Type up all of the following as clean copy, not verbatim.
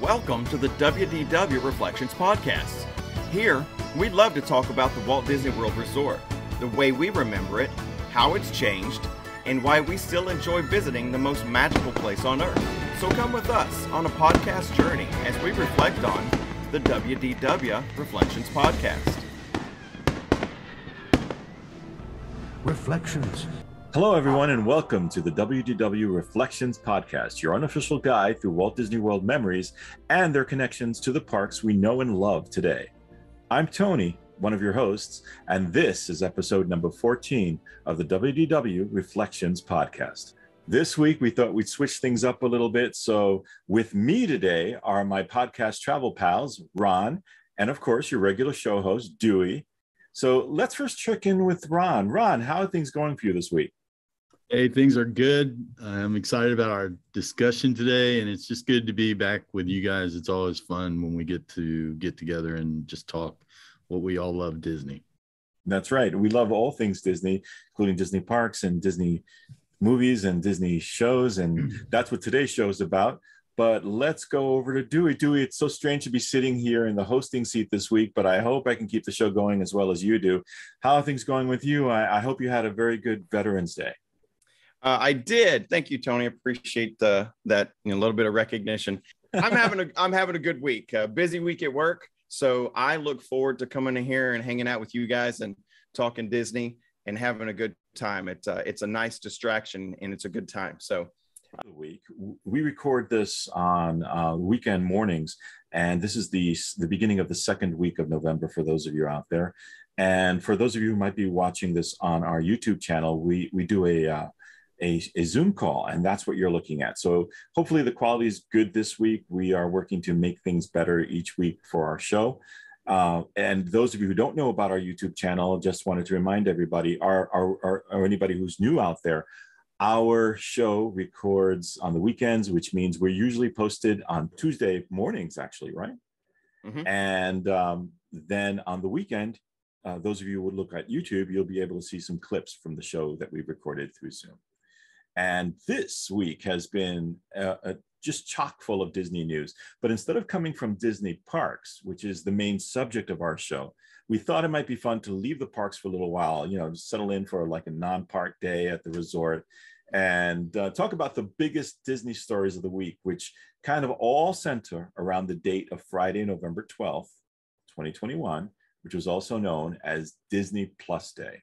Welcome to the WDW Reflections Podcast. Here, we'd love to talk about the Walt Disney World Resort, the way we remember it, how it's changed, and why we still enjoy visiting the most magical place on Earth. So come with us on a podcast journey as we reflect on the WDW Reflections Podcast. Reflections. Hello, everyone, and welcome to the WDW Reflections Podcast, your unofficial guide through Walt Disney World memories and their connections to the parks we know and love today. I'm Tony, one of your hosts, and this is episode number 14 of the WDW Reflections Podcast. This week, we thought we'd switch things up a little bit. So with me today are my podcast travel pals, Ron, and of course, your regular show host, Dewey. So let's first check in with Ron. Ron, how are things going for you this week? Hey, things are good. I'm excited about our discussion today, and it's just good to be back with you guys. It's always fun when we get together and just talk what we all love Disney. That's right. We love all things Disney, including Disney parks and Disney movies and Disney shows, and that's what today's show is about. But let's go over to Dewey. Dewey, it's so strange to be sitting here in the hosting seat this week, but I hope I can keep the show going as well as you do. How are things going with you? I hope you had a very good Veterans Day. I did. Thank you, Tony. Appreciate that little bit of recognition. I'm having a good week. Busy week at work, so I look forward to coming in here and hanging out with you guys and talking Disney and having a good time. It's a nice distraction and it's a good time. So, week we record this on weekend mornings, and this is the beginning of the second week of November for those of you out there. And for those of you who might be watching this on our YouTube channel, we do a Zoom call, and that's what you're looking at. So hopefully the quality is good this week. We are working to make things better each week for our show. And those of you who don't know about our YouTube channel, just wanted to remind everybody, or anybody who's new out there, our show records on the weekends, which means we're usually posted on Tuesday mornings, actually, right? Mm-hmm. And then on the weekend, those of you who would look at YouTube, you'll be able to see some clips from the show that we've recorded through Zoom. And this week has been just chock full of Disney news. But instead of coming from Disney parks, which is the main subject of our show, we thought it might be fun to leave the parks for a little while, settle in for like a non-park day at the resort and talk about the biggest Disney stories of the week, which kind of all center around the date of Friday, November 12th, 2021, which was also known as Disney Plus Day.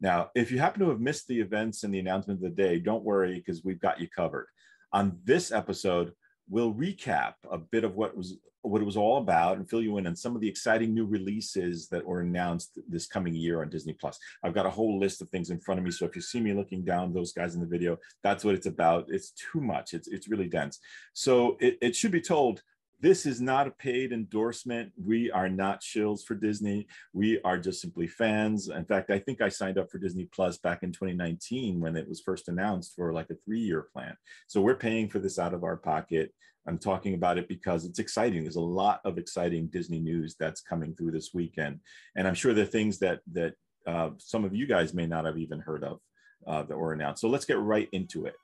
Now, if you happen to have missed the events and the announcement of the day, don't worry, because we've got you covered. On this episode, we'll recap a bit of what it was all about and fill you in on some of the exciting new releases that were announced this coming year on Disney Plus. I've got a whole list of things in front of me, so if you see me looking down, those guys in the video, that's what it's about. It's too much. It's really dense. So it should be told, this is not a paid endorsement. We are not shills for Disney. We are just simply fans. In fact, I think I signed up for Disney Plus back in 2019 when it was first announced for like a 3-year plan. So we're paying for this out of our pocket. I'm talking about it because it's exciting. There's a lot of exciting Disney news that's coming through this weekend. And I'm sure there are things that some of you guys may not have even heard of that were announced. So let's get right into it.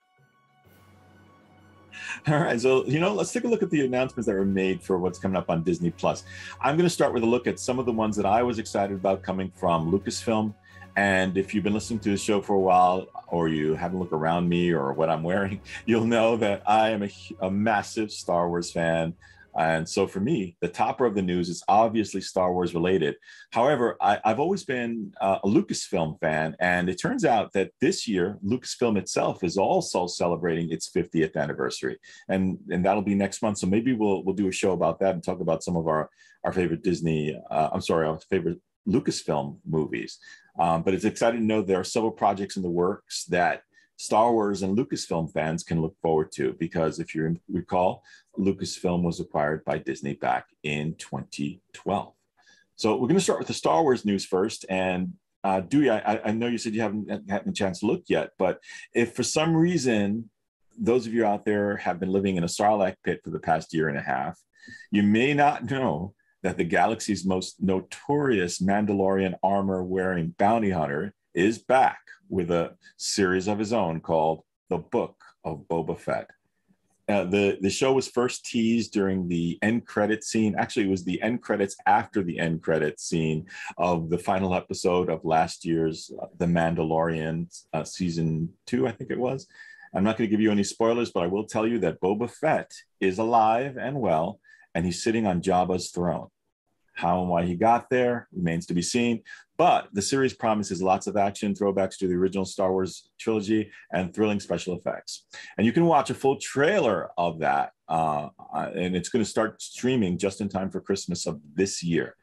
All right, so let's take a look at the announcements that were made for what's coming up on Disney Plus. I'm going to start with a look at some of the ones that I was excited about coming from Lucasfilm. And if you've been listening to the show for a while, or you haven't looked around me or what I'm wearing, you'll know that I am a massive Star Wars fan. And so for me, the topper of the news is obviously Star Wars related. However, I've always been a Lucasfilm fan, and it turns out that this year, Lucasfilm itself is also celebrating its 50th anniversary. And that'll be next month. So maybe we'll do a show about that and talk about some of our favorite our favorite Lucasfilm movies. But it's exciting to know there are several projects in the works that Star Wars and Lucasfilm fans can look forward to, because if you recall, Lucasfilm was acquired by Disney back in 2012. So we're going to start with the Star Wars news first. And Dewey, I know you said you haven't had a chance to look yet, but if for some reason those of you out there have been living in a Sarlacc pit for the past year and a half, you may not know that the galaxy's most notorious Mandalorian armor-wearing bounty hunter is back with a series of his own called The Book of Boba Fett. The show was first teased during the end credit scene. Actually, it was the end credits after the end credit scene of the final episode of last year's The Mandalorian season 2, I think it was. I'm not going to give you any spoilers, but I will tell you that Boba Fett is alive and well, and he's sitting on Jabba's throne. How and why he got there remains to be seen. But the series promises lots of action, throwbacks to the original Star Wars trilogy, and thrilling special effects. And you can watch a full trailer of that, and it's going to start streaming just in time for Christmas of this year.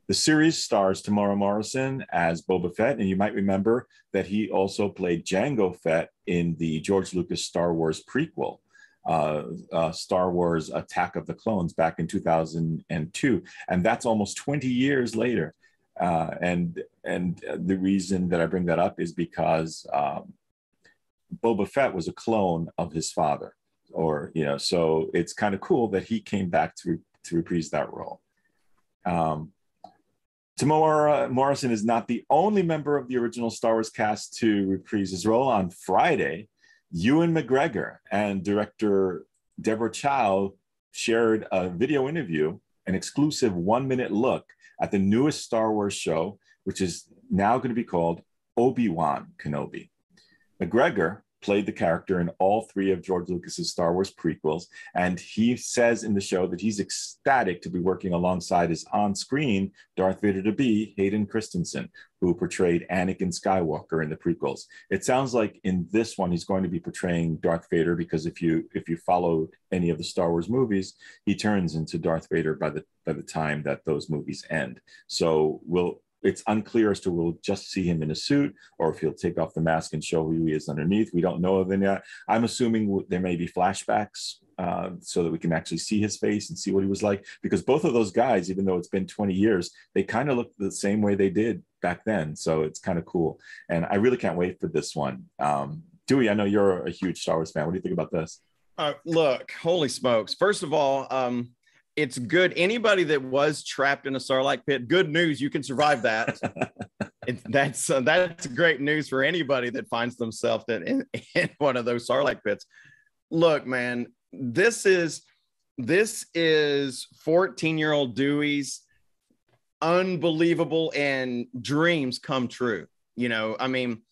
The series stars Tamara Morrison as Boba Fett, and you might remember that he also played Jango Fett in the George Lucas Star Wars prequel, Star Wars Attack of the Clones, back in 2002, and that's almost 20 years later. And the reason that I bring that up is because Boba Fett was a clone of his father, so it's kind of cool that he came back to reprise that role. Tamara Morrison is not the only member of the original Star Wars cast to reprise his role. On Friday, Ewan McGregor and director Deborah Chow shared a video interview, an exclusive 1-minute look at the newest Star Wars show, which is now going to be called ObiWan Kenobi. McGregor played the character in all 3 of George Lucas's Star Wars prequels, and he says in the show that he's ecstatic to be working alongside his on-screen Darth Vader-to-be, Hayden Christensen, who portrayed Anakin Skywalker in the prequels. It sounds like in this one he's going to be portraying Darth Vader, because if you follow any of the Star Wars movies, he turns into Darth Vader by the time that those movies end. So it's unclear as to we'll just see him in a suit or if he'll take off the mask and show who he is underneath. We don't know of any yet. I'm assuming there may be flashbacks so that we can actually see his face and see what he was like, because both of those guys, even though it's been 20 years, they kind of look the same way they did back then. So it's kind of cool. And I really can't wait for this one. Dewey, I know you're a huge Star Wars fan. What do you think about this? Look, holy smokes. First of all, it's good. Anybody that was trapped in a Sarlacc pit, good news, you can survive that. That's great news for anybody that finds themselves in one of those Sarlacc pits. Look, man, this is 14-year-old Dewey's unbelievable and dreams come true. I mean,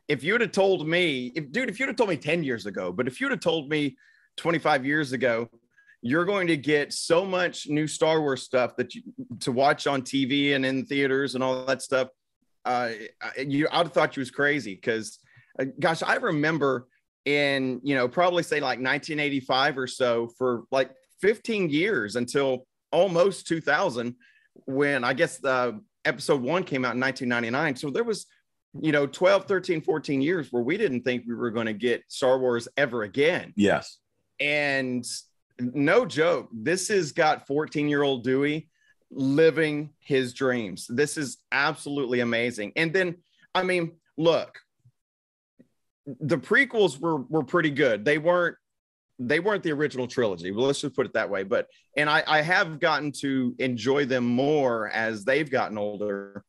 if you'd have told me, if you'd have told me 10 years ago, but if you'd have told me 25 years ago, you're going to get so much new Star Wars stuff to watch on TV and in theaters and all that stuff. I'd have thought you was crazy, because, gosh, I remember in, probably say like 1985 or so, for like 15 years until almost 2000, when I guess the episode 1 came out in 1999. So there was, 12, 13, 14 years where we didn't think we were going to get Star Wars ever again. Yes. And no joke, this has got 14-year-old Dewey living his dreams. This is absolutely amazing. And then, I mean, look, the prequels were pretty good. They weren't the original trilogy. Well, let's just put it that way. But I have gotten to enjoy them more as they've gotten older.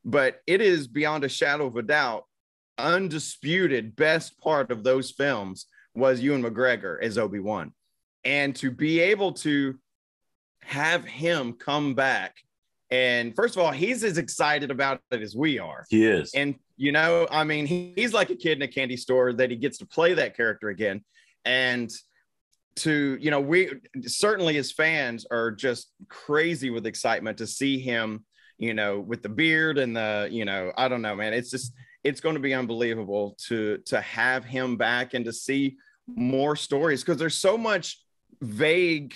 But it is beyond a shadow of a doubt, undisputed best part of those films was Ewan McGregor as Obi-Wan. And to be able to have him come back, and first of all, he's as excited about it as we are. He is. And, I mean, he's like a kid in a candy store that he gets to play that character again. And we certainly as fans are just crazy with excitement to see him, with the beard and the, I don't know, man, it's going to be unbelievable to have him back and to see more stories, because there's so much vague,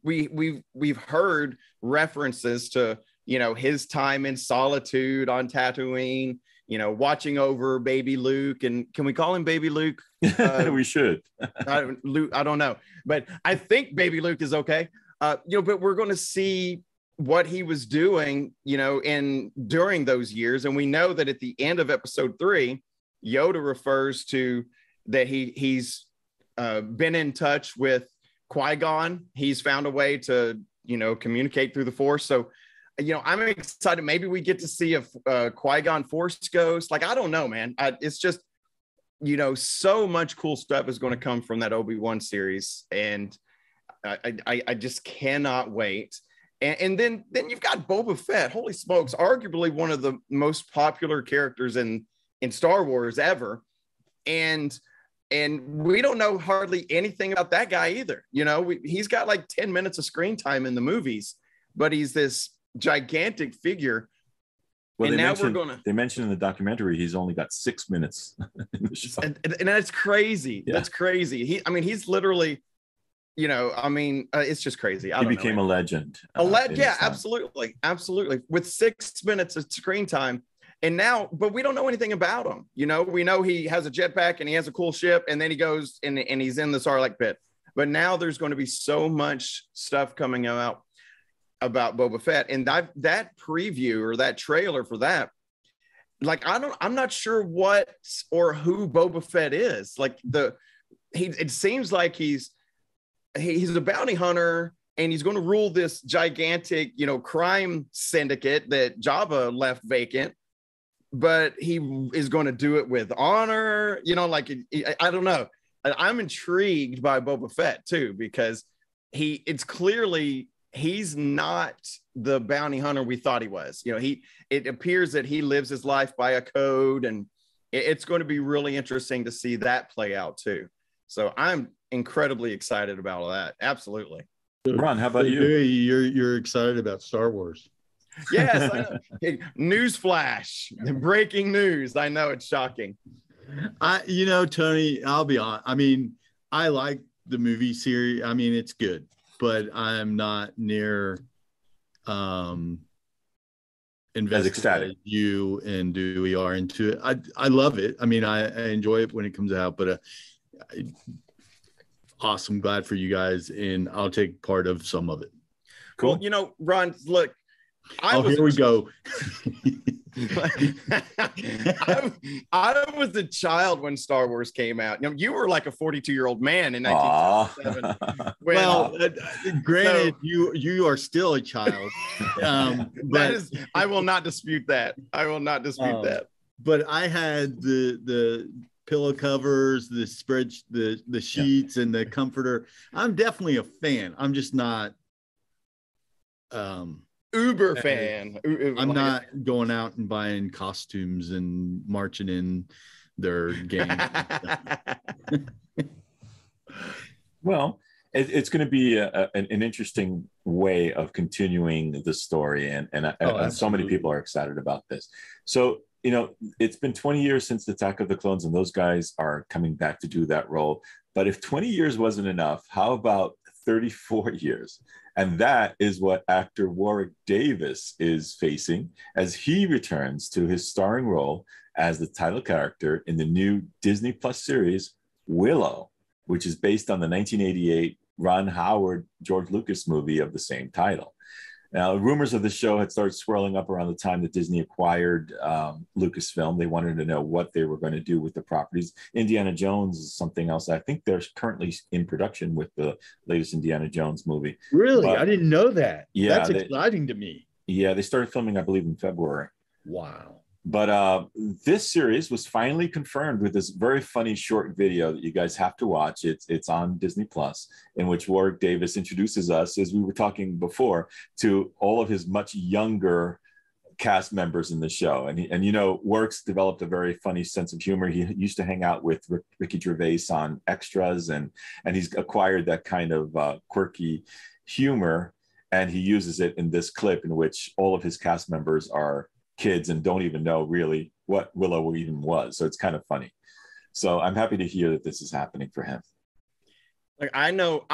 we've heard references to, his time in solitude on Tatooine, watching over baby Luke. And can we call him baby Luke? We should. I don't know, but I think baby Luke is okay. But we're going to see what he was doing, during those years. And we know that at the end of episode 3, Yoda refers to that he's been in touch with Qui-Gon. He's found a way to, communicate through the Force. So, I'm excited. Maybe we get to see a Qui-Gon Force ghost. Like, I don't know, man. It's just, so much cool stuff is going to come from that Obi-Wan series, and I just cannot wait. And then you've got Boba Fett. Holy smokes, arguably one of the most popular characters in Star Wars ever, and we don't know hardly anything about that guy either. He's got like 10 minutes of screen time in the movies, but he's this gigantic figure. Well, and they mentioned in the documentary he's only got 6 minutes in the show. And that's crazy. Yeah. That's crazy. He's literally, it's just crazy. He became a legend. Yeah, absolutely. With 6 minutes of screen time. And now, but we don't know anything about him. We know he has a jetpack and he has a cool ship, and then he goes and he's in the Sarlacc pit. But now there's going to be so much stuff coming out about Boba Fett, and that preview or that trailer for that, like I'm not sure what or who Boba Fett is. Like it seems like he's a bounty hunter, and he's going to rule this gigantic crime syndicate that Jabba left vacant, but he is going to do it with honor. I don't know. I'm intrigued by Boba Fett too, because it's clearly he's not the bounty hunter we thought he was. It appears that he lives his life by a code, and it's going to be really interesting to see that play out too. So I'm incredibly excited about all that. Absolutely. Ron, how about you? You're excited about Star Wars. Yes. I know. Hey, newsflash, breaking news. I know it's shocking. Tony, I'll be honest. I mean, I like the movie series. I mean, it's good, but I'm not near invested as you and Dewey are into it. I love it. I mean, I enjoy it when it comes out, but awesome. Glad for you guys, and I'll take part of some of it. Cool. Well, Ron, look. Here we go. I was a child when Star Wars came out. You were like a 42-year-old man in 1977. Well, granted, you are still a child. But I will not dispute that. But I had the pillow covers, the spread, the sheets, and the comforter. I'm definitely a fan. I'm just not. Uber fan. I'm not going out and buying costumes and marching in their game. Well, it's going to be an interesting way of continuing the story, and so many people are excited about this. So it's been 20 years since the Attack of the Clones, and those guys are coming back to do that role. But if 20 years wasn't enough, how about 34 years? And that is what actor Warwick Davis is facing as he returns to his starring role as the title character in the new Disney Plus series, Willow, which is based on the 1988 Ron Howard, George Lucas movie of the same title. Now, rumors of the show had started swirling up around the time that Disney acquired Lucasfilm. They wanted to know what they were going to do with the properties. Indiana Jones is something else. I think they're currently in production with the latest Indiana Jones movie. Really? I didn't know that. Yeah. That's exciting to me. Yeah, they started filming, I believe, in February. Wow. But this series was finally confirmed with this very funny short video that you guys have to watch. It's on Disney Plus, in which Warwick Davis introduces us, as we were talking before, to all of his much younger cast members in the show. And Warwick's developed a very funny sense of humor. He used to hang out with Ricky Gervais on Extras, and he's acquired that kind of quirky humor, and he uses it in this clip in which all of his cast members are kids and don't even know really what Willow even was. So it's kind of funny. So I'm happy to hear that this is happening for him. Like I know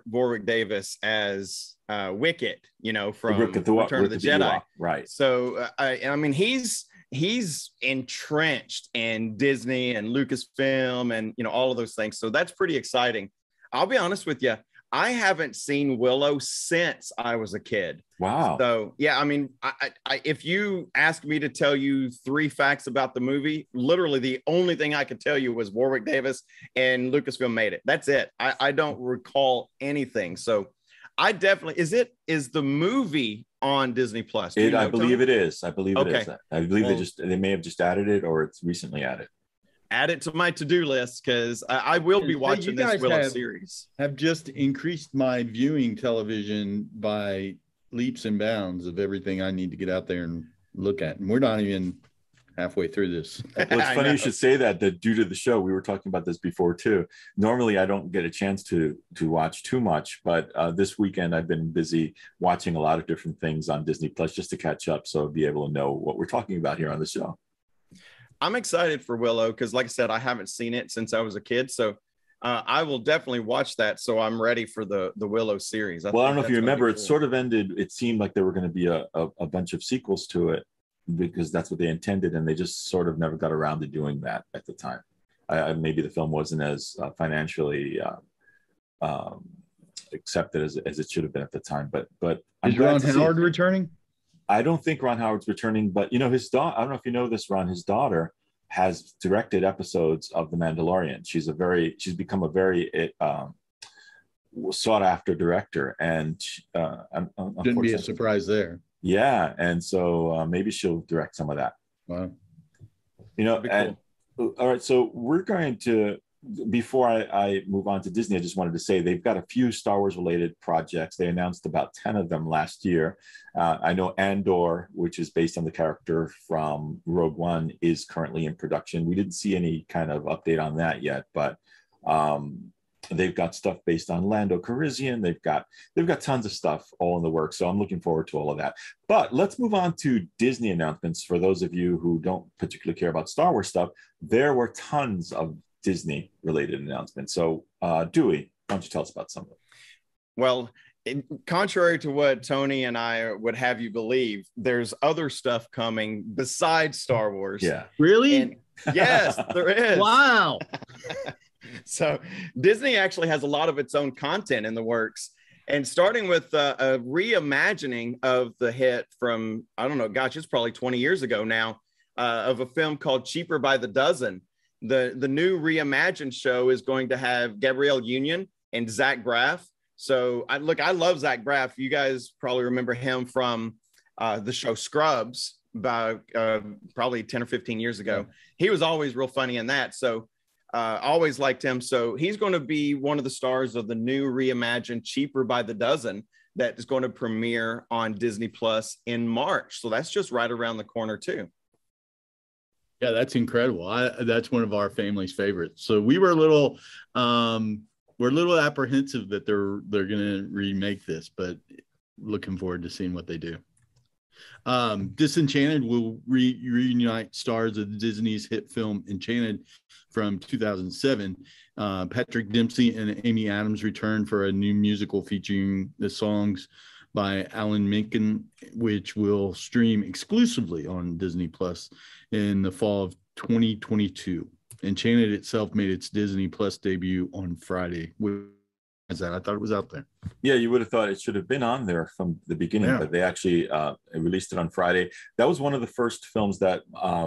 Warwick Davis as Wicket, from Return of the Jedi. Right. So I mean he's entrenched in Disney and Lucasfilm and all of those things. So that's pretty exciting. I'll be honest with you. I haven't seen Willow since I was a kid. Wow. So, yeah, I mean, I if you asked me to tell you 3 facts about the movie, literally the only thing I could tell you was Warwick Davis and Lucasfilm made it. That's it. I don't recall anything. So I definitely, is the movie on Disney Plus? I believe it is. I believe it is. I believe they may have just added it, or it's recently added. add it to my to-do list because I will be watching this Willow series. Have just increased my viewing television by leaps and bounds of everything I need to get out there and look at. And we're not even halfway through this. Well, it's funny you should say that due to the show, we were talking about this before too. Normally I don't get a chance to watch too much, but this weekend I've been busy watching a lot of different things on Disney Plus just to catch up, so I'll be able to know what we're talking about here on the show. I'm excited for Willow because, like I said, I haven't seen it since I was a kid, so I will definitely watch that. So I'm ready for the Willow series. Well, I don't know if you remember, it sort of ended. It seemed like there were going to be a bunch of sequels to it because that's what they intended, and they just sort of never got around to doing that at the time. Maybe the film wasn't as financially accepted as it should have been at the time. But is Ron Howard returning? I don't think Ron Howard's returning, but his daughter, I don't know if you know this, Ron, his daughter has directed episodes of The Mandalorian. She's become a very sought after director, and shouldn't be a surprise there. Yeah, and so maybe she'll direct some of that. Wow. And cool. All right, so we're going to, before I move on to Disney, I just wanted to say they've got a few Star Wars related projects. They announced about 10 of them last year. I know Andor, which is based on the character from Rogue One, is currently in production. We didn't see any kind of update on that yet, but they've got stuff based on Lando Calrissian. They've got tons of stuff all in the works. So I'm looking forward to all of that. But let's move on to Disney announcements. For those of you who don't particularly care about Star Wars stuff, there were tons of Disney related announcements. So Dewey, why don't you tell us about some of them? Well, contrary to what Tony and I would have you believe, there's other stuff coming besides Star Wars. Yeah. Really? And yes, there is. Wow. So Disney actually has a lot of its own content in the works, and starting with a reimagining of the hit from, I don't know, gosh, it's probably 20 years ago now, of a film called Cheaper by the Dozen. The new reimagined show is going to have Gabrielle Union and Zach Braff. So I love Zach Braff. You guys probably remember him from the show Scrubs about probably 10 or 15 years ago. He was always real funny in that. So always liked him. So he's going to be one of the stars of the new reimagined Cheaper by the Dozen that is going to premiere on Disney Plus in March. So that's just right around the corner too. Yeah, that's incredible. That's one of our family's favorites. So we were a little apprehensive that they're going to remake this, but looking forward to seeing what they do. Disenchanted will reunite stars of Disney's hit film Enchanted from 2007. Patrick Dempsey and Amy Adams return for a new musical featuring the songs by Alan Menken, which will stream exclusively on Disney Plus in the fall of 2022. Enchanted itself made its Disney Plus debut on Friday. I thought it was out there. Yeah, you would have thought it should have been on there from the beginning, but they actually released it on Friday. That was one of the first films that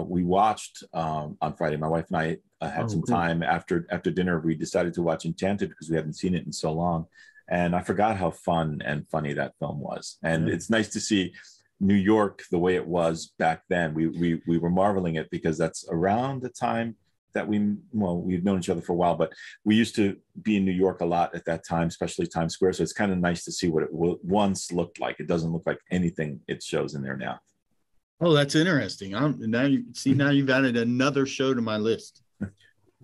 we watched on Friday. My wife and I had some time after dinner. We decided to watch Enchanted because we hadn't seen it in so long. And I forgot how fun and funny that film was. And it's nice to see New York the way it was back then. We were marveling at, because that's around the time that we've known each other for a while, but we used to be in New York a lot at that time, especially Times Square. So it's kind of nice to see what it once looked like. It doesn't look like anything it shows in there now. Oh, that's interesting. Now you've added another show to my list.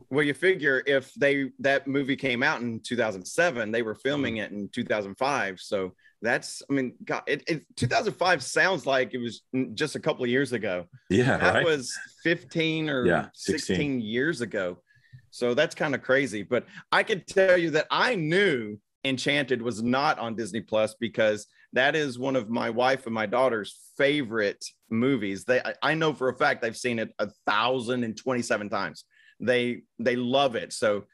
Well, you figure if that movie came out in 2007, they were filming it in 2005. So that's, I mean, God, 2005 sounds like it was just a couple of years ago. Yeah, that was 15 or 16 years ago. So that's kind of crazy. But I could tell you that I knew Enchanted was not on Disney Plus because that is one of my wife and my daughter's favorite movies. I know for a fact they've seen it 1,027 times. They love it. So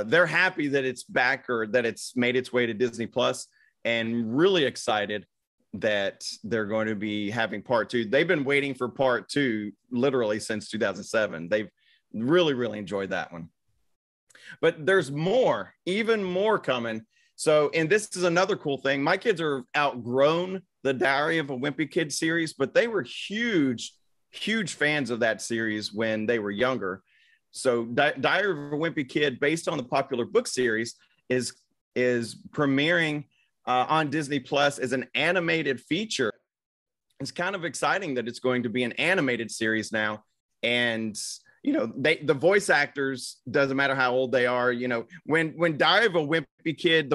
they're happy that it's back, or that it's made its way to Disney Plus, and really excited that they're going to be having part 2. They've been waiting for part 2 literally since 2007. They've really, really enjoyed that one. But there's more, even more coming. So, and this is another cool thing. My kids are outgrown the Diary of a Wimpy Kid series, but they were huge fans of that series when they were younger. So Diary of a Wimpy Kid, based on the popular book series, is premiering on Disney Plus as an animated feature. It's kind of exciting that it's going to be an animated series now. And, you know, the voice actors, doesn't matter how old they are, you know, when Diary of a Wimpy Kid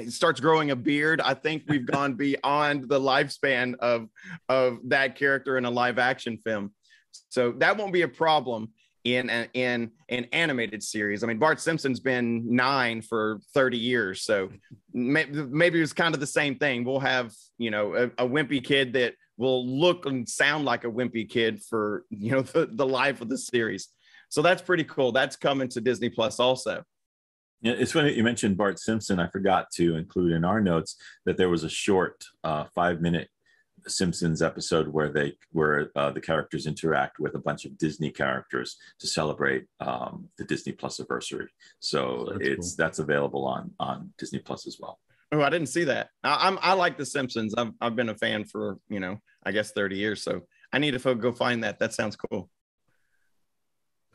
starts growing a beard, I think we've gone beyond the lifespan of that character in a live action film. So that won't be a problem in an animated series. I mean, Bart Simpson's been 9 for 30 years, so maybe it's kind of the same thing. We'll have, you know, a wimpy kid that will look and sound like a wimpy kid for, you know, the life of the series. So that's pretty cool. That's coming to Disney Plus also. Yeah, it's funny you mentioned Bart Simpson. I forgot to include in our notes that there was a short 5-minute Simpsons episode where the characters interact with a bunch of Disney characters to celebrate the Disney Plus anniversary. So that's available on Disney Plus as well. Oh, I didn't see that. I like the Simpsons. I've been a fan for, you know, I guess 30 years. So I need to go find that. That sounds cool.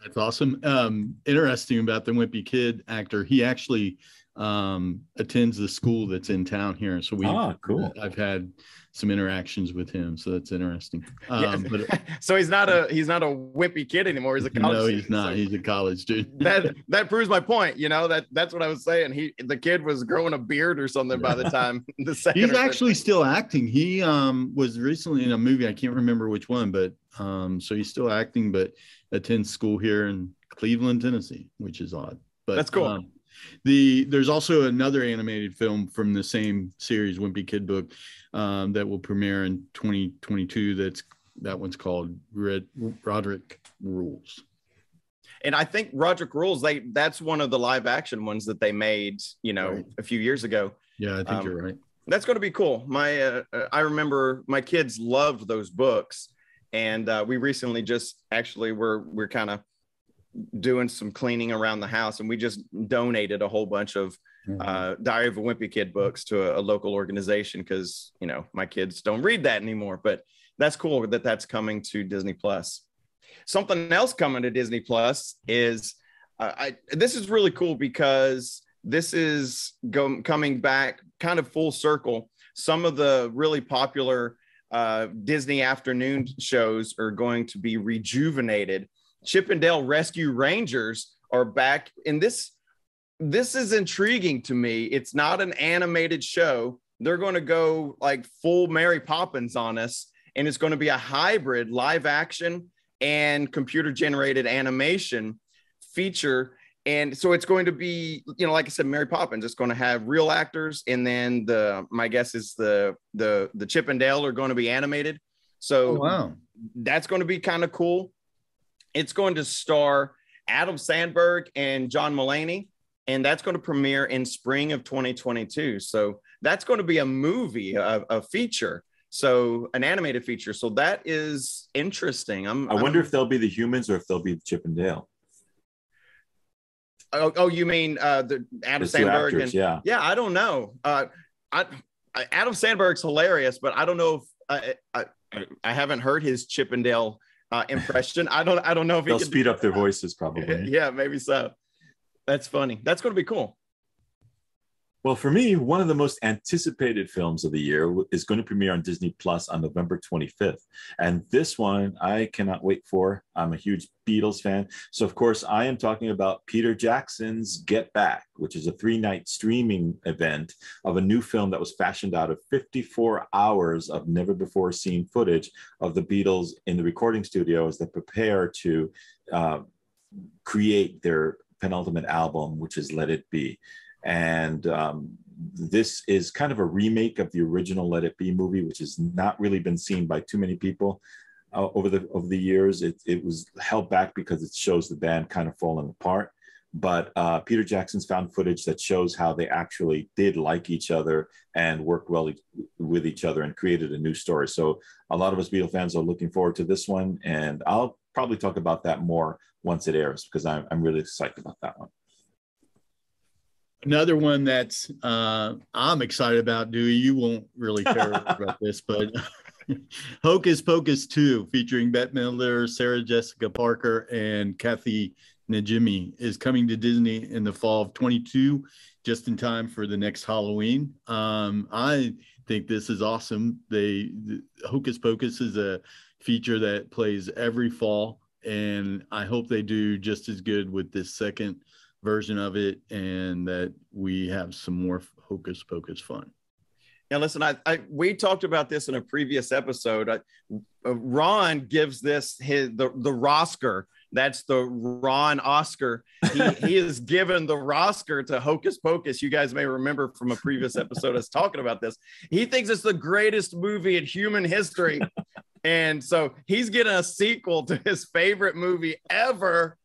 That's awesome. Interesting about the Wimpy Kid actor. He actually attends the school that's in town here. So cool. I've had some interactions with him, so that's interesting. So he's not a wimpy kid anymore. He's a college. No, he's not. So he's a college dude. that proves my point. You know, that's what I was saying. The kid was growing a beard or something by the time the second. He's actually still acting. He was recently in a movie. I can't remember which one, but so he's still acting, but attends school here in Cleveland, Tennessee, which is odd. But that's cool. There's also another animated film from the same series, Wimpy Kid book, that will premiere in 2022. That one's called Roderick Rules. And I think Roderick Rules, that's one of the live action ones that they made, you know, right, a few years ago. Yeah, I think you're right. That's going to be cool. I remember my kids loved those books, and we recently just actually we're kind of doing some cleaning around the house, and we just donated a whole bunch of Diary of a Wimpy Kid books to a local organization because, you know, my kids don't read that anymore. But that's cool that that's coming to Disney Plus. Something else coming to Disney Plus is this is really cool because this is coming back kind of full circle. Some of the really popular Disney afternoon shows are going to be rejuvenated. Chip and Dale Rescue Rangers are back, and this is intriguing to me. It's not an animated show. They're going to go like full Mary Poppins on us, and it's going to be a hybrid live action and computer generated animation feature. And so it's going to be, you know, like I said, Mary Poppins. It's going to have real actors, and then my guess is the Chip and Dale are going to be animated. So wow, that's going to be kind of cool. It's going to star Adam Sandberg and John Mulaney, and that's going to premiere in spring of 2022. So that's going to be a movie, a feature, so an animated feature. So that is interesting. I wonder if they'll be the humans or if they'll be Chip and Dale. Oh, you mean the Adam Sandberg? Actors, and yeah, I don't know. Adam Sandberg's hilarious, but I don't know if I haven't heard his Chip and Dale impression. I don't know if they'll speed up their voices probably. Yeah, maybe so. That's funny. That's going to be cool. Well, for me, one of the most anticipated films of the year is going to premiere on Disney Plus on November 25th. And this one I cannot wait for. I'm a huge Beatles fan. So, of course, I am talking about Peter Jackson's Get Back, which is a 3-night streaming event of a new film that was fashioned out of 54 hours of never-before-seen footage of the Beatles in the recording studio as they prepare to create their penultimate album, which is Let It Be. And this is kind of a remake of the original Let It Be movie, which has not really been seen by too many people over the years. It was held back because it shows the band kind of falling apart. But Peter Jackson's found footage that shows how they actually did like each other and worked well with each other and created a new story. So a lot of us Beatle fans are looking forward to this one. And I'll probably talk about that more once it airs because I'm really excited about that one. Another one that's I'm excited about, Dewey. You won't really care about this, but Hocus Pocus 2, featuring Bette Midler, Sarah Jessica Parker, and Kathy Najimy is coming to Disney in the fall of 22, just in time for the next Halloween. I think this is awesome. Hocus Pocus is a feature that plays every fall, and I hope they do just as good with this second version of it, and that we have some more Hocus Pocus fun. Now, listen, we talked about this in a previous episode. Ron gives this the Rosker. That's the Ron Oscar. He is given the Rosker to Hocus Pocus. You guys may remember from a previous episode us talking about this. He thinks it's the greatest movie in human history. And so he's getting a sequel to his favorite movie ever,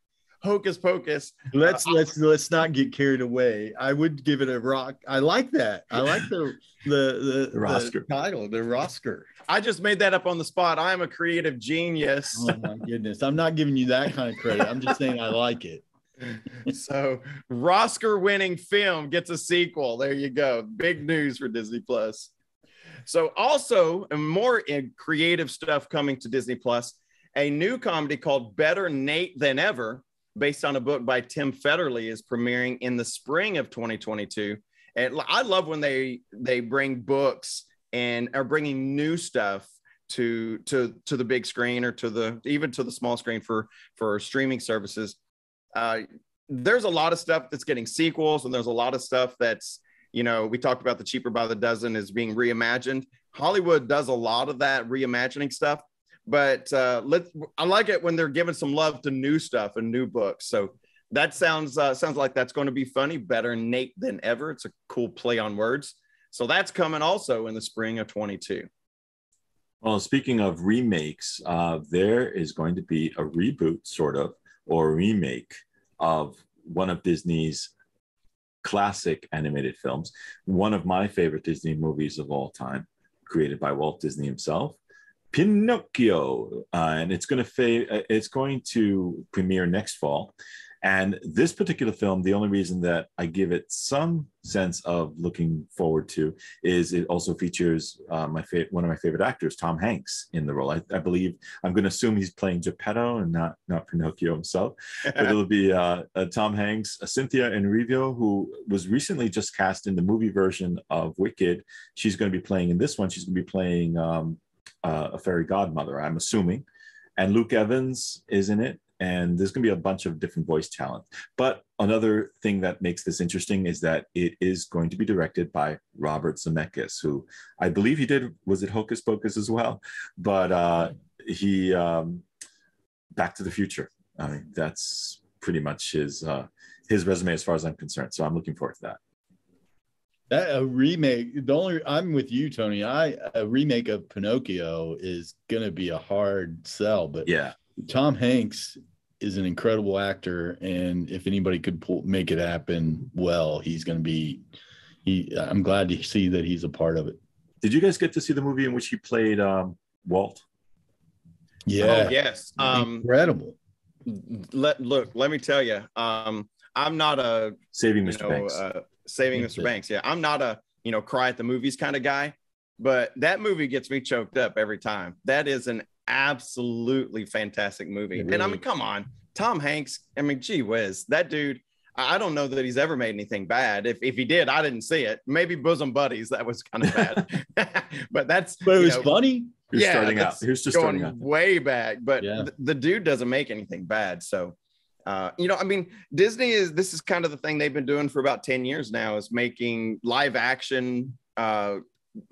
Hocus Pocus. Let's not get carried away. I would give it a rock. I like that. I like the Rosker title, the Rosker. I just made that up on the spot. I'm a creative genius. Oh my goodness. I'm not giving you that kind of credit. I'm just saying I like it. So Rosker winning film gets a sequel. There you go. Big news for Disney Plus. So also more creative stuff coming to Disney Plus, a new comedy called Better Nate Than Ever, based on a book by Tim Federle, is premiering in the spring of 2022. And I love when they bring books and are bringing new stuff to the big screen, or even to the small screen for streaming services. There's a lot of stuff that's getting sequels, and there's a lot of stuff that's, we talked about the Cheaper by the Dozen is being reimagined. Hollywood does a lot of that reimagining stuff, but I like it when they're giving some love to new stuff and new books. So that sounds like that's going to be funny. Better Nate Than Ever. It's a cool play on words. So that's coming also in the spring of 22. Well, speaking of remakes, there is going to be a reboot, sort of, or a remake of one of Disney's classic animated films. One of my favorite Disney movies of all time, created by Walt Disney himself, Pinocchio, and it's going to premiere next fall. And this particular film, the only reason that I give it some sense of looking forward to is it also features one of my favorite actors, Tom Hanks, in the role. I believe, I'm going to assume he's playing Geppetto and not Pinocchio himself, but it'll be Tom Hanks, Cynthia Erivo, who was recently just cast in the movie version of Wicked. She's going to be playing in this one. She's going to be playing a fairy godmother, I'm assuming. And Luke Evans is in it. And there's going to be a bunch of different voice talent. But another thing that makes this interesting is that it is going to be directed by Robert Zemeckis, who I believe was it Hocus Pocus as well? But he, Back to the Future. I mean, that's pretty much his resume as far as I'm concerned. So I'm looking forward to that. That a remake. I'm with you, Tony. A remake of Pinocchio is going to be a hard sell, but yeah. Tom Hanks is an incredible actor, and if anybody could make it happen well, he's going to be. I'm glad to see that he's a part of it. Did you guys get to see the movie in which he played Walt? Yeah. Oh, yes. Incredible. Let me tell you. I'm not a Saving Mr. Banks. Saving Mr. Banks. Yeah, I'm not a cry at the movies kind of guy, but that movie gets me choked up every time. That is an absolutely fantastic movie. Really? And I mean, come on, Tom Hanks. I mean, gee whiz, that dude. I don't know that he's ever made anything bad. If he did, I didn't see it. Maybe Bosom Buddies, that was kind of bad. But it was funny. He was just starting out way back. But the dude doesn't make anything bad. So I mean, this is kind of the thing they've been doing for about 10 years now, is making live action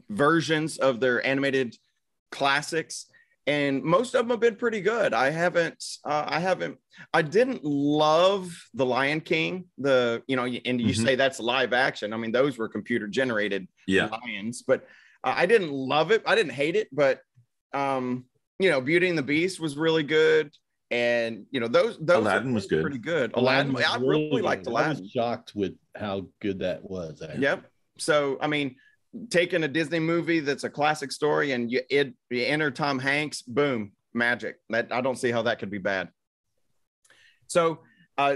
versions of their animated classics. And most of them have been pretty good. I didn't love The Lion King, you say that's live action. I mean, those were computer generated lions, but I didn't love it. I didn't hate it, but Beauty and the Beast was really good. And those Aladdin was good. Pretty good. Aladdin, I really liked Aladdin. I was shocked with how good that was. Actually. Yep. So I mean, taking a Disney movie that's a classic story and you enter Tom Hanks, boom, magic. I don't see how that could be bad. So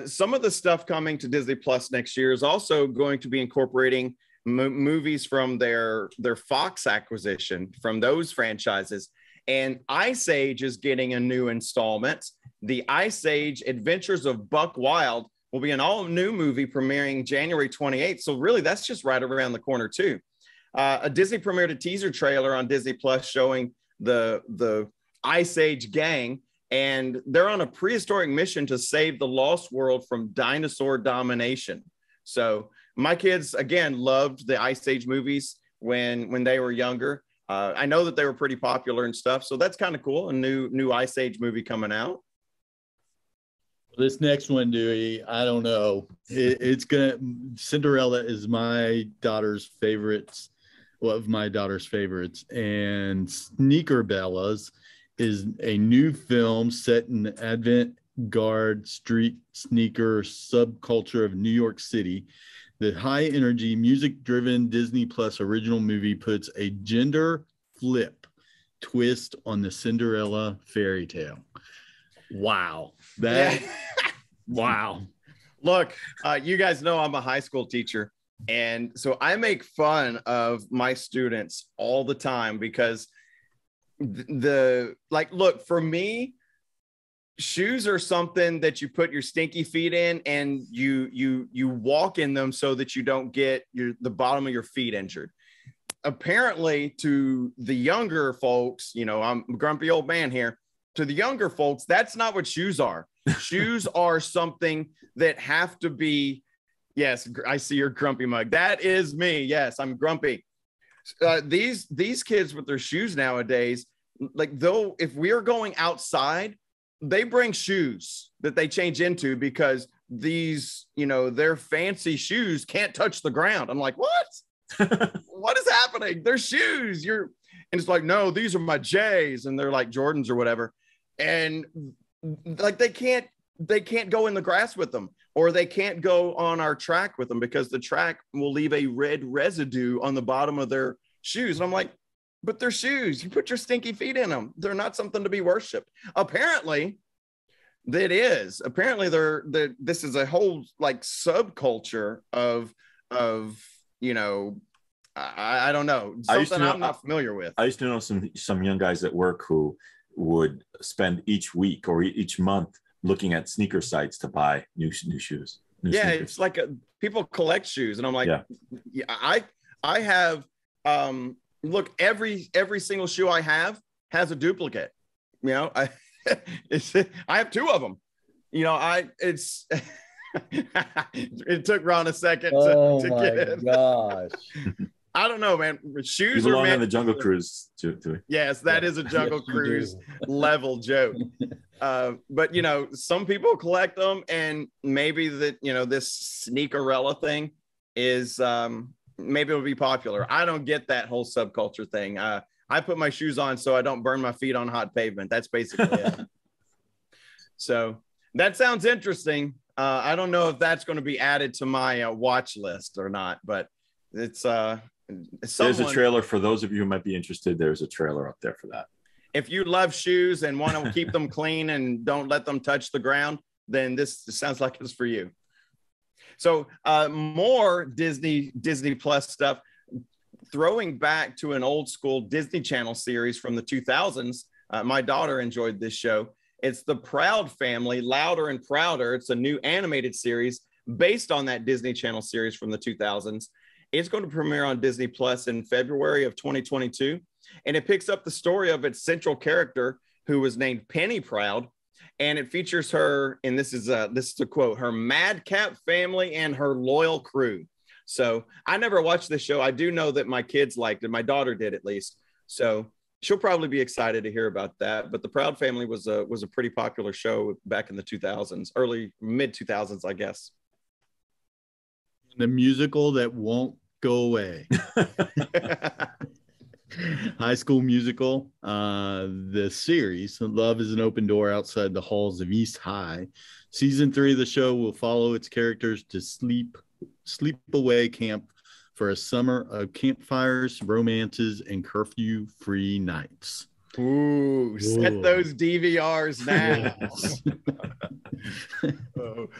some of the stuff coming to Disney Plus next year is also going to be incorporating movies from their Fox acquisition, from those franchises. And Ice Age is getting a new installment. The Ice Age Adventures of Buck Wild will be an all-new movie premiering January 28th. So really, that's just right around the corner too. A Disney premiered a teaser trailer on Disney Plus showing the Ice Age gang, and they're on a prehistoric mission to save the lost world from dinosaur domination. So my kids, again, loved the Ice Age movies when they were younger. I know that they were pretty popular and stuff, so that's kind of cool. A new Ice Age movie coming out. This next one, Dewey, I don't know. It's gonna. Cinderella is my daughter's favorites. One of my daughter's favorites, and Sneaker Bellas is a new film set in the avant-garde street sneaker subculture of New York City. The high-energy, music-driven Disney Plus original movie puts a gender flip twist on the Cinderella fairy tale. Wow. Wow. Look, you guys know I'm a high school teacher, and so I make fun of my students all the time because look, for me, shoes are something that you put your stinky feet in, and you walk in them so that you don't get the bottom of your feet injured. Apparently, to the younger folks, I'm a grumpy old man here. To the younger folks, that's not what shoes are. Shoes are something that have to be. Yes, I see your grumpy mug. That is me. Yes, I'm grumpy. These kids with their shoes nowadays, if we are going outside, they bring shoes that they change into because these, their fancy shoes can't touch the ground. I'm like, what? What is happening? They're shoes. And it's like, no, these are my J's, and they're like Jordans or whatever. And they can't go in the grass with them, or they can't go on our track with them because the track will leave a red residue on the bottom of their shoes. And I'm like, but they're shoes. You put your stinky feet in them. They're not something to be worshiped. Apparently, that is. Apparently, this is a whole subculture of I don't know, something I'm not familiar with. I used to know some young guys at work who would spend each week or each month looking at sneaker sites to buy new shoes. Sneakers. It's like people collect shoes, and I'm like, I have look, every single shoe I have has a duplicate. I have two of them. It took Ron a second to get it. Gosh. I don't know, man. Shoes you belong on the Jungle Cruise too. Yes, that is a Jungle Cruise level joke. But some people collect them, and maybe that this Sneakerella thing is maybe it'll be popular. I don't get that whole subculture thing. I put my shoes on so I don't burn my feet on hot pavement. That's basically it. So that sounds interesting. I don't know if that's going to be added to my watch list or not, but it's there's a trailer for those of you who might be interested. There's a trailer up there for that. If you love shoes and want to keep them clean and don't let them touch the ground, then this sounds like it's for you. So more Disney Plus stuff, throwing back to an old school Disney Channel series from the 2000s. My daughter enjoyed this show. It's The Proud Family, Louder and Prouder. It's a new animated series based on that Disney Channel series from the 2000s. It's going to premiere on Disney Plus in February of 2022. And it picks up the story of its central character, who was named Penny Proud. And it features her, and this is a quote, her madcap family and her loyal crew. So I never watched this show. I do know that my kids liked it. My daughter did, at least. So she'll probably be excited to hear about that. But The Proud Family was a pretty popular show back in the 2000s, early mid 2000s, I guess. The musical that won't go away. High School Musical, the series. Love is an open door outside the halls of East High. Season 3 of the show will follow its characters to sleep-away camp for a summer of campfires, romances, and curfew-free nights. Ooh, set those DVRs now.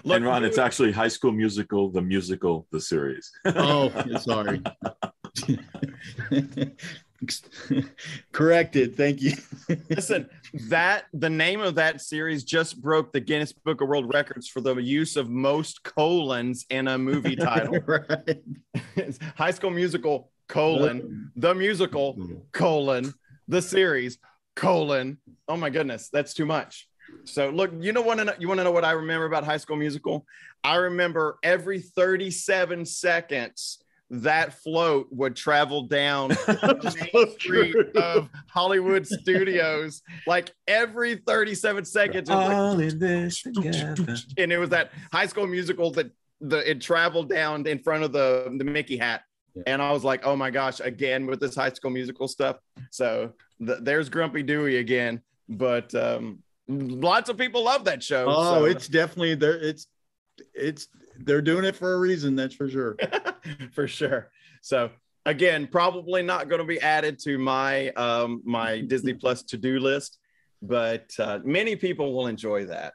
Look, and Ron, it's actually High School Musical, the series. Oh, sorry. Corrected. Thank you. Listen, the name of that series just broke the Guinness Book of World Records for the use of most colons in a movie title. Right. High School Musical, the musical, the series, oh my goodness, that's too much. So look, you want to know what I remember about High School Musical? I remember every 37 seconds that float would travel down the main street of Hollywood Studios. Like every 37 seconds, all in this together. And it was that High School Musical that it traveled down in front of the Mickey hat. Yeah. And I was like, oh my gosh, again with this High School Musical stuff. So there's Grumpy Dewey again. But lots of people love that show. Oh, so. It's definitely there. It's they're doing it for a reason, that's for sure. For sure. So again, probably not going to be added to my my Disney Plus to-do list, but many people will enjoy that.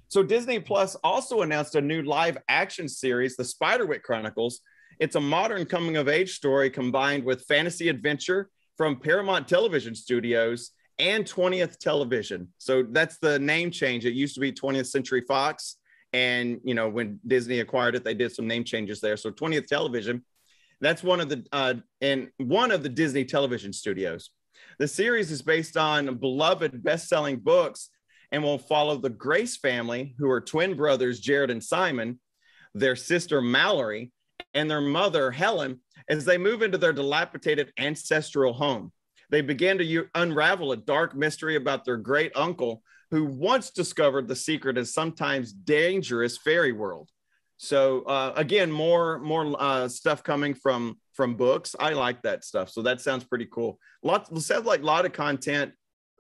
So Disney Plus also announced a new live action series, The Spiderwick Chronicles. It's a modern coming of age story combined with fantasy adventure from Paramount Television Studios and 20th Television. So that's the name change. It used to be 20th Century Fox. And, you know, when Disney acquired it, they did some name changes there. So 20th Television, that's one of the Disney Television Studios. The series is based on beloved best-selling books and will follow the Grace family, who are twin brothers, Jared and Simon, their sister Mallory, and their mother, Helen, as they move into their dilapidated ancestral home. They begin to unravel a dark mystery about their great uncle, who once discovered the secret of sometimes dangerous fairy world. So again, more stuff coming from books. I like that stuff. So that sounds pretty cool. Sounds like a lot of content,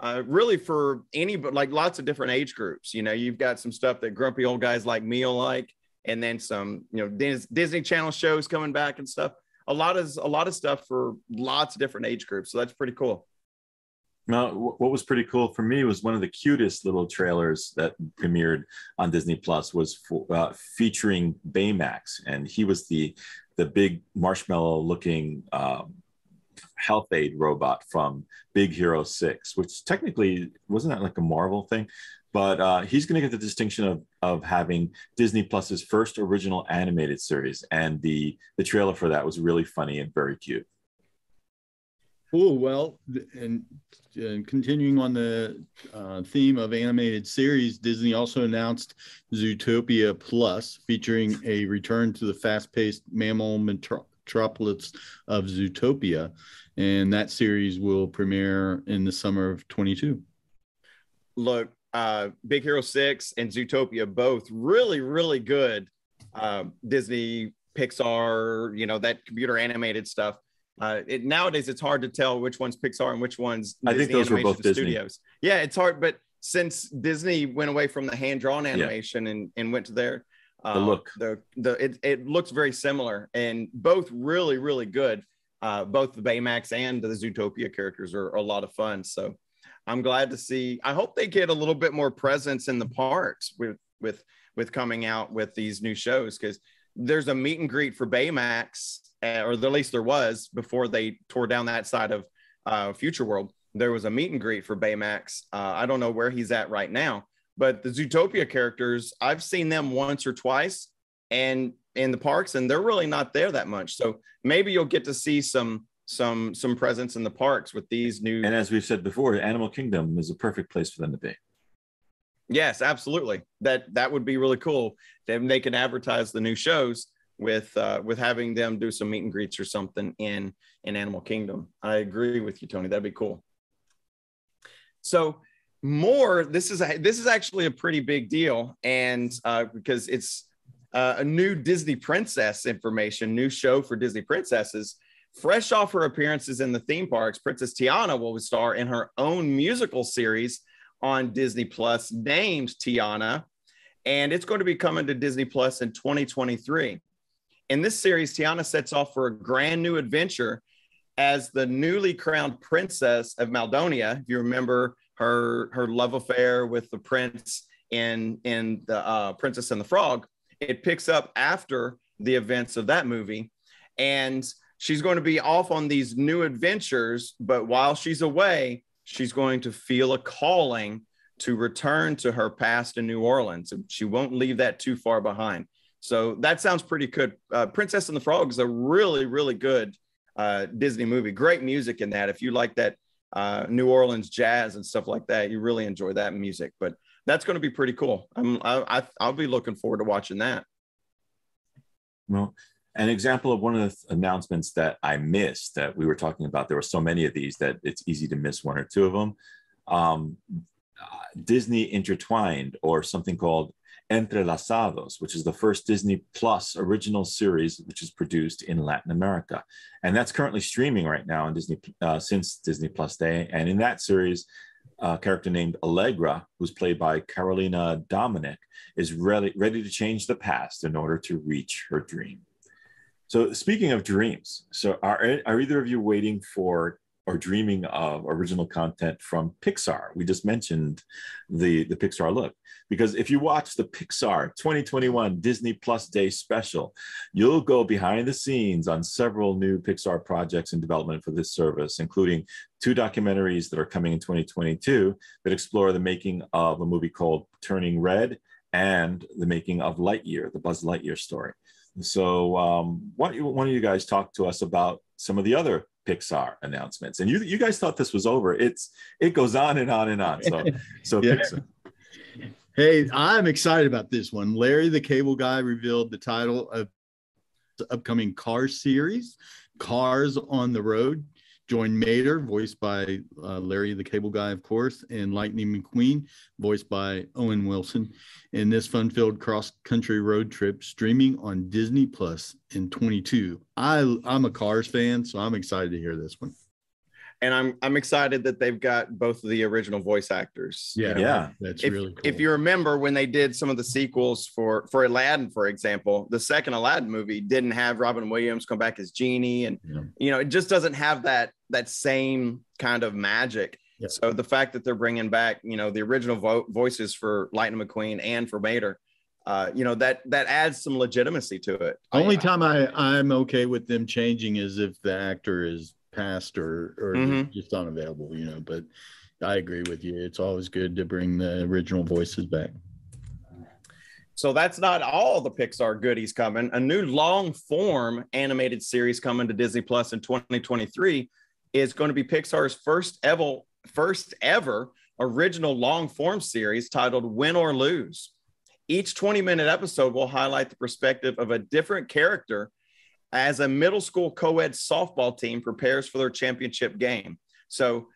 really for like lots of different age groups. You know, you've got some stuff that grumpy old guys like me will like, and then some, you know, Disney Channel shows coming back and stuff. A lot of stuff for lots of different age groups. So that's pretty cool. Now, what was pretty cool for me was one of the cutest little trailers that premiered on Disney Plus was featuring Baymax, and he was the big marshmallow-looking health aid robot from Big Hero 6, which technically wasn't that like a Marvel thing, but he's going to get the distinction of having Disney Plus's first original animated series, and the trailer for that was really funny and very cute. Oh, well, and continuing on the theme of animated series, Disney also announced Zootopia Plus, featuring a return to the fast-paced mammal metropolis of Zootopia, and that series will premiere in the summer of 2022. Look, Big Hero 6 and Zootopia, both really, really good Disney, Pixar, you know, that computer animated stuff. Nowadays it's hard to tell which one's Pixar and which one's Disney. I think those were both Studios. Disney. Yeah, it's hard, but since Disney went away from the hand-drawn animation and went to their the look, it looks very similar, and both really, really good. Both the Baymax and the Zootopia characters are a lot of fun. So I'm glad to see. I hope they get a little bit more presence in the parks with coming out with these new shows, because there's a meet and greet for Baymax, or at least there was before they tore down that side of Future World. There was a meet and greet for Baymax. I don't know where he's at right now, but the Zootopia characters, I've seen them once or twice and in the parks, and they're really not there that much. So maybe you'll get to see some presence in the parks with these new. And as we've said before, Animal Kingdom is a perfect place for them to be. Yes, absolutely. That would be really cool. Then they can advertise the new shows with having them do some meet and greets or something in Animal Kingdom. I agree with you, Tony. That'd be cool. So this is actually a pretty big deal, and because it's a new Disney princess information, new show for Disney princesses. Fresh off her appearances in the theme parks, Princess Tiana will star in her own musical series on Disney Plus named Tiana, and it's going to be coming to Disney Plus in 2023. In this series, Tiana sets off for a grand new adventure as the newly crowned princess of Maldonia. If you remember her love affair with the prince in the Princess and the Frog, it picks up after the events of that movie. And she's going to be off on these new adventures, but while she's away, she's going to feel a calling to return to her past in New Orleans. She won't leave that too far behind. So that sounds pretty good. Princess and the Frog is a really, really good Disney movie. Great music in that. If you like that New Orleans jazz and stuff like that, you really enjoy that music. But that's going to be pretty cool. I'll be looking forward to watching that. Well, an example of one of the announcements that I missed that we were talking about, there were so many of these that it's easy to miss one or two of them. Disney Intertwined, or something called Entrelazados, which is the first Disney Plus original series which is produced in Latin America. And that's currently streaming right now on Disney since Disney Plus Day. And in that series, a character named Allegra, who's played by Carolina Dominic, is ready to change the past in order to reach her dream. So speaking of dreams, so are either of you waiting for or dreaming of original content from Pixar? We just mentioned the Pixar Look, because if you watch the Pixar 2021 Disney Plus Day special, you'll go behind the scenes on several new Pixar projects in development for this service, including 2 documentaries that are coming in 2022 that explore the making of a movie called Turning Red and the making of Lightyear, the Buzz Lightyear story. So why don't one of you guys talk to us about some of the other Pixar announcements? And you guys thought this was over. It goes on and on and on. So Yeah. Pixar. Hey, I'm excited about this one. Larry the Cable Guy revealed the title of the upcoming Cars series, Cars on the Road. Join Mater, voiced by Larry the Cable Guy, of course, and Lightning McQueen, voiced by Owen Wilson, in this fun-filled cross-country road trip streaming on Disney Plus in 2022. I'm a Cars fan, so I'm excited to hear this one. And I'm excited that they've got both of the original voice actors. Yeah. That's really cool. If you remember when they did some of the sequels for Aladdin, for example, the second Aladdin movie didn't have Robin Williams come back as Genie. And, it just doesn't have that same kind of magic. Yeah. So the fact that they're bringing back, the original voices for Lightning McQueen and for Mater, that adds some legitimacy to it. Only time I'm okay with them changing is if the actor is passed or just unavailable, but I agree with you. It's always good to bring the original voices back. So that's not all the Pixar goodies coming. A new long form animated series coming to Disney Plus in 2023 is going to be Pixar's first ever original long form series titled Win or Lose. Each 20-minute episode will highlight the perspective of a different character as a middle school co-ed softball team prepares for their championship game. So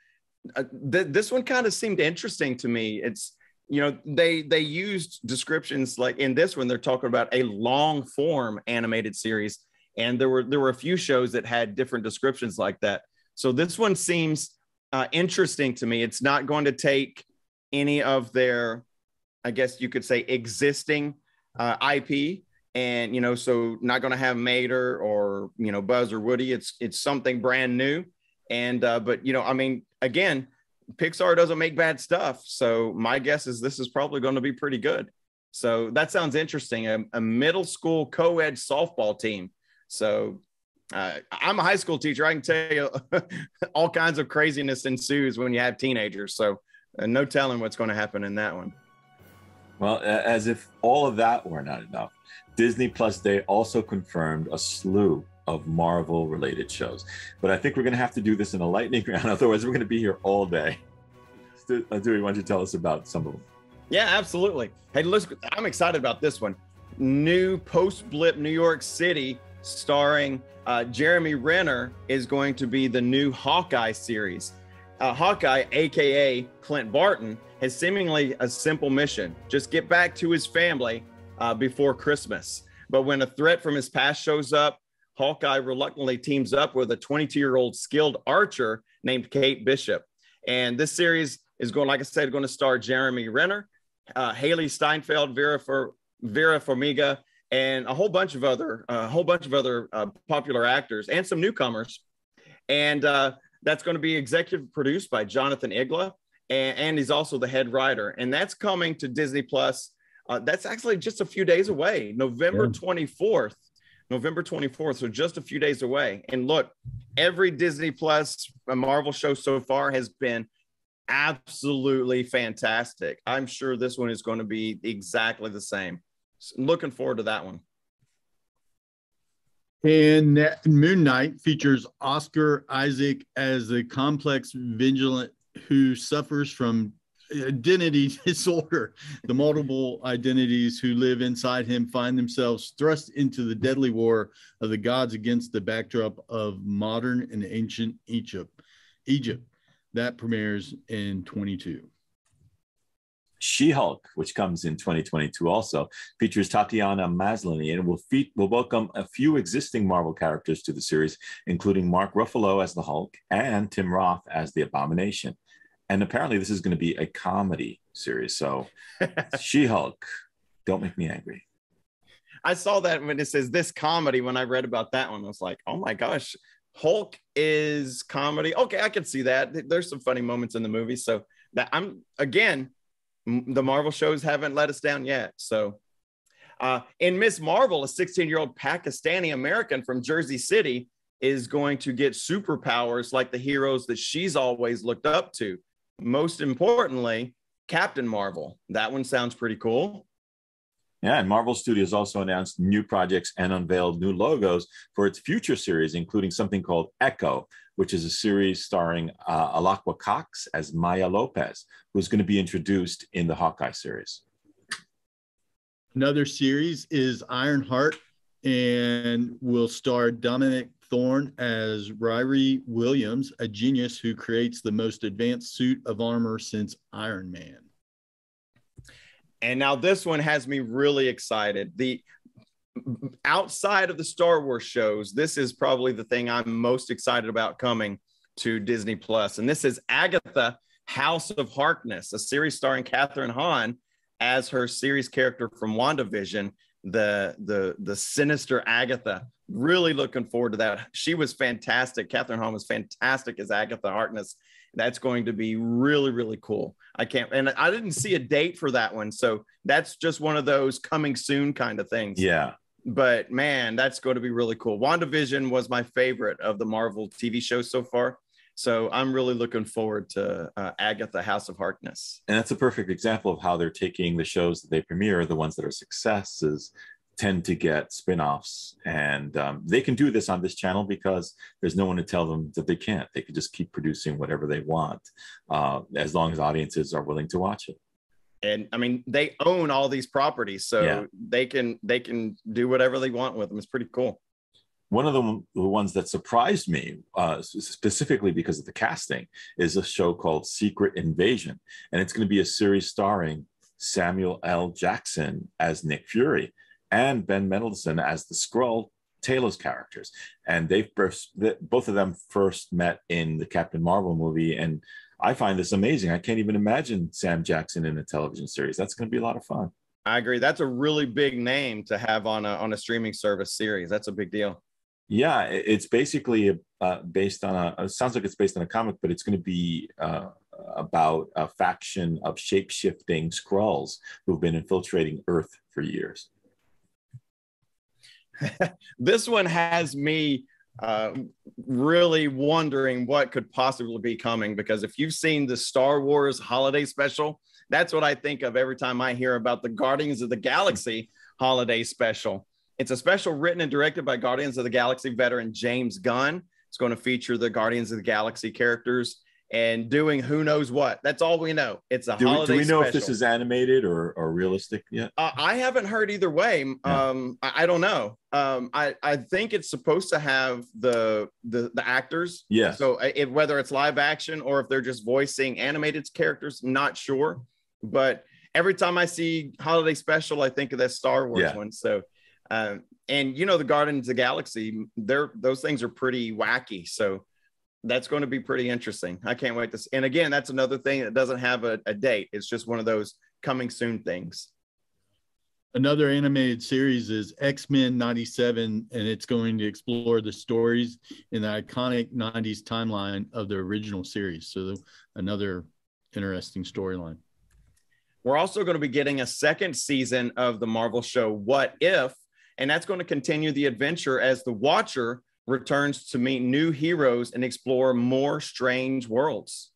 this one kind of seemed interesting to me. It's, they used descriptions like in this one, they're talking about a long form animated series. And there were a few shows that had different descriptions like that. So this one seems interesting to me. It's not going to take any of their, I guess you could say, existing IP. And, so not going to have Mater or, Buzz or Woody. It's something brand new. And, but, again, Pixar doesn't make bad stuff. So my guess is this is probably going to be pretty good. So that sounds interesting. A middle school co-ed softball team. So I'm a high school teacher. I can tell you all kinds of craziness ensues when you have teenagers. So no telling what's going to happen in that one. Well, as if all of that were not enough, Disney Plus Day also confirmed a slew of Marvel-related shows. But I think we're going to have to do this in a lightning round. Otherwise, we're going to be here all day. Dewey, why don't you tell us about some of them? Yeah, absolutely. Hey, listen, I'm excited about this one. New post-blip New York City starring Jeremy Renner is going to be the new Hawkeye series. Hawkeye, a.k.a. Clint Barton, has seemingly a simple mission. Just get back to his family before Christmas. But when a threat from his past shows up, Hawkeye reluctantly teams up with a 22-year-old skilled archer named Kate Bishop. And this series is going, like I said, going to star Jeremy Renner, Haley Steinfeld, Vera Farmiga, and a whole bunch of other popular actors and some newcomers. And that's going to be executive produced by Jonathan Igla, and he's also the head writer. And that's coming to Disney Plus. That's actually just a few days away, November 24th. November 24th, so just a few days away. And look, every Disney Plus Marvel show so far has been absolutely fantastic. I'm sure this one is going to be exactly the same. So looking forward to that one. And Moon Knight features Oscar Isaac as the complex vigilant who suffers from identity disorder. The multiple identities who live inside him find themselves thrust into the deadly war of the gods against the backdrop of modern and ancient Egypt. That premieres in 22. SheHulk, which comes in 2022 also, features Tatiana Maslany and will welcome a few existing Marvel characters to the series, including Mark Ruffalo as the Hulk and Tim Roth as the Abomination. And apparently this is going to be a comedy series. So SheHulk, don't make me angry. I saw that when it says this comedy, when I read about that one, I was like, oh my gosh, Hulk is comedy. Okay, I can see that. There's some funny moments in the movie. So that the Marvel shows haven't let us down yet. So in Miss Marvel, a 16-year-old Pakistani American from Jersey City is going to get superpowers like the heroes that she's always looked up to. Most importantly, Captain Marvel. That one sounds pretty cool. Yeah, and Marvel Studios also announced new projects and unveiled new logos for its future series, including something called Echo, which is a series starring Alakwa Cox as Maya Lopez, who's going to be introduced in the Hawkeye series. Another series is Ironheart and will star Dominic Thorne as Ryrie Williams, a genius who creates the most advanced suit of armor since Iron Man. And now this one has me really excited. Outside of the Star Wars shows, this is probably the thing I'm most excited about coming to Disney Plus. And this is Agatha, House of Harkness, a series starring Kathryn Hahn as her series character from WandaVision, the sinister Agatha. Really looking forward to that. She was fantastic. Kathryn Hahn was fantastic as Agatha Harkness. That's going to be really, really cool. I didn't see a date for that one. So that's just one of those coming soon kind of things. Yeah. But man, that's going to be really cool. WandaVision was my favorite of the Marvel TV shows so far. So I'm really looking forward to Agatha, House of Harkness. And that's a perfect example of how they're taking the shows that they premiere, the ones that are successes, tend to get spin-offs. And they can do this on this channel because there's no one to tell them that they can't. They can just keep producing whatever they want, as long as audiences are willing to watch it. And I mean, they own all these properties, so they can do whatever they want with them. It's pretty cool. One of the ones that surprised me, specifically because of the casting, is a show called Secret Invasion. And it's going to be a series starring Samuel L. Jackson as Nick Fury and Ben Mendelsohn as the Skrull, Talos characters. And both of them first met in the Captain Marvel movie. And I find this amazing. I can't even imagine Sam Jackson in a television series. That's going to be a lot of fun. I agree. That's a really big name to have on a streaming service series. That's a big deal. Yeah, it's basically based on it sounds like it's based on a comic, but it's going to be about a faction of shape-shifting Skrulls who've been infiltrating Earth for years. This one has me really wondering what could possibly be coming, because if you've seen the Star Wars holiday special, that's what I think of every time I hear about the Guardians of the Galaxy holiday special. It's a special written and directed by Guardians of the Galaxy veteran James Gunn. It's going to feature the Guardians of the Galaxy characters and doing who knows what. That's all we know. It's a holiday Do we know special. if this is animated or realistic yet? I haven't heard either way. Yeah. I don't know. I think it's supposed to have the actors. Yes. So whether it's live action or if they're just voicing animated characters, not sure. But every time I see holiday special, I think of that Star Wars one. So, and the Guardians of the Galaxy, those things are pretty wacky. So that's going to be pretty interesting. I can't wait to see. And again, that's another thing that doesn't have a date. It's just one of those coming soon things. Another animated series is X-Men 97, and it's going to explore the stories in the iconic 90s timeline of the original series. So another interesting storyline. We're also going to be getting a second season of the Marvel show What If, And that's going to continue the adventure as the watcher returns to meet new heroes and explore more strange worlds.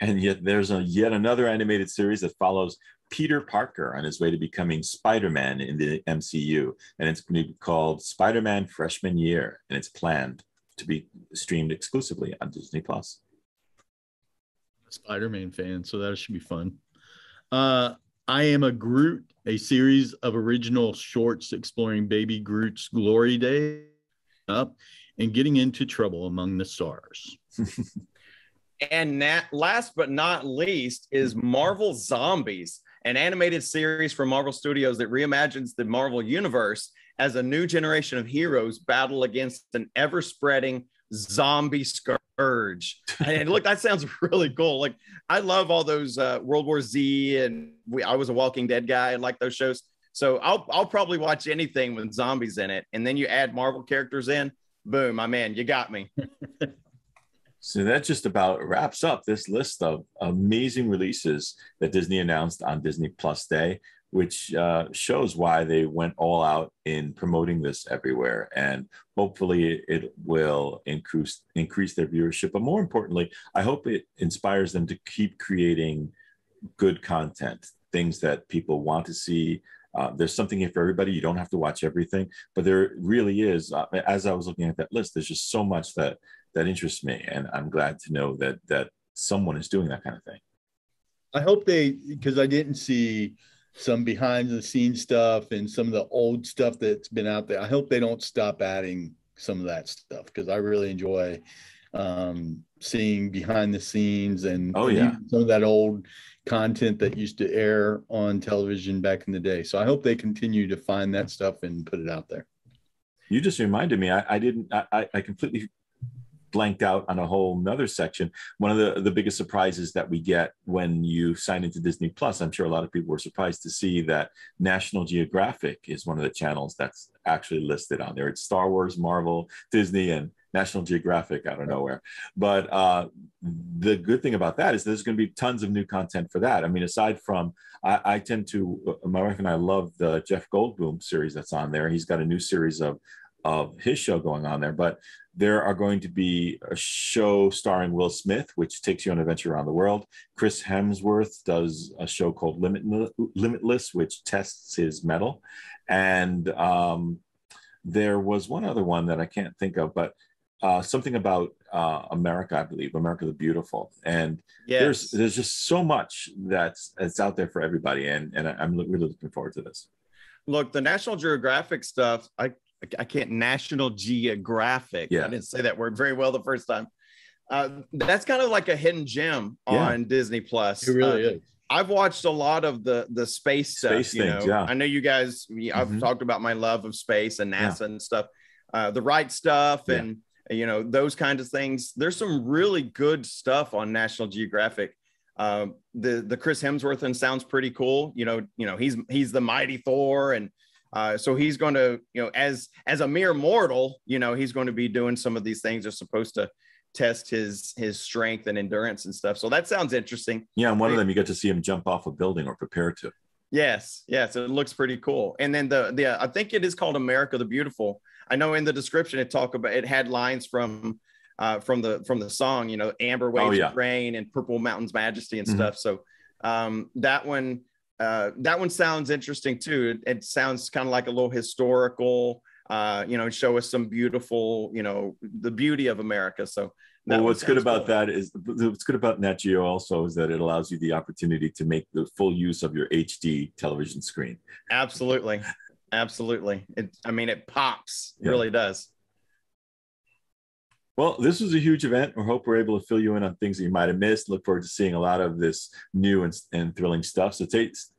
And yet there's yet another animated series that follows Peter Parker on his way to becoming Spider-Man in the MCU. And it's going to be called Spider-Man Freshman Year. And it's planned to be streamed exclusively on Disney+. Spider-Man fan, so that should be fun. I Am a Groot, a series of original shorts exploring baby Groot's glory days up and getting into trouble among the stars. And last but not least is Marvel Zombies, an animated series from Marvel Studios that reimagines the Marvel Universe as a new generation of heroes battle against an ever-spreading zombie scourge. And look, that sounds really cool. Like, I love all those World War Z, and I was a Walking Dead guy. I like those shows. So I'll probably watch anything with zombies in it. And then you add Marvel characters in, boom, my man, you got me. So that just about wraps up this list of amazing releases that Disney announced on Disney Plus Day, which shows why they went all out in promoting this everywhere. And hopefully it will increase their viewership. But more importantly, I hope it inspires them to keep creating good content, things that people want to see. There's something here for everybody. You don't have to watch everything, but there really is. As I was looking at that list, there's just so much that interests me, and I'm glad to know that someone is doing that kind of thing. I hope because I didn't see some behind the scenes stuff and some of the old stuff that's been out there. I hope they don't stop adding some of that stuff, because I really enjoy seeing behind the scenes and some of that old content that used to air on television back in the day. So I hope they continue to find that stuff and put it out there. You just reminded me, I completely blanked out on a whole nother section. One of the biggest surprises that we get when you sign into Disney Plus, I'm sure a lot of people were surprised to see that National Geographic is one of the channels that's actually listed on there. It's Star Wars, Marvel, Disney, and National Geographic out of nowhere. But the good thing about that is there's going to be tons of new content for that. I mean, aside from, I tend to, my wife and I love the Jeff Goldblum series that's on there. He's got a new series of his show going on there, but there are going to be a show starring Will Smith, which takes you on an adventure around the world. Chris Hemsworth does a show called Limitless, which tests his mettle. And there was one other one that I can't think of, but something about America, I believe, America the Beautiful. And there's just so much that's out there for everybody. And I'm really looking forward to this. Look, the National Geographic stuff, I can't, National Geographic. Yeah. I didn't say that word very well the first time. That's kind of like a hidden gem on Disney Plus. It really is. I've watched a lot of the space stuff. Space things, yeah. I know you guys, I've talked about my love of space and NASA and stuff, the right stuff and, those kinds of things. There's some really good stuff on National Geographic. The Chris Hemsworth one sounds pretty cool. He's the mighty Thor, and so he's going to, as a mere mortal, he's going to be doing some of these things that are supposed to test his strength and endurance and stuff. So that sounds interesting. Yeah, and one of them you get to see him jump off a building or prepare to. Yes, it looks pretty cool. And then the I think it is called America the Beautiful. I know in the description it had lines from the song, Amber Waves of Rain and Purple Mountain's Majesty and stuff. So that one sounds interesting too. It sounds kind of like a little historical, show us some beautiful, the beauty of America. So what's good about what's good about Nat Geo also is that it allows you the opportunity to make the full use of your HD television screen. Absolutely. It pops. It really does. Well, this was a huge event. We hope we're able to fill you in on things that you might have missed. Look forward to seeing a lot of this new and thrilling stuff.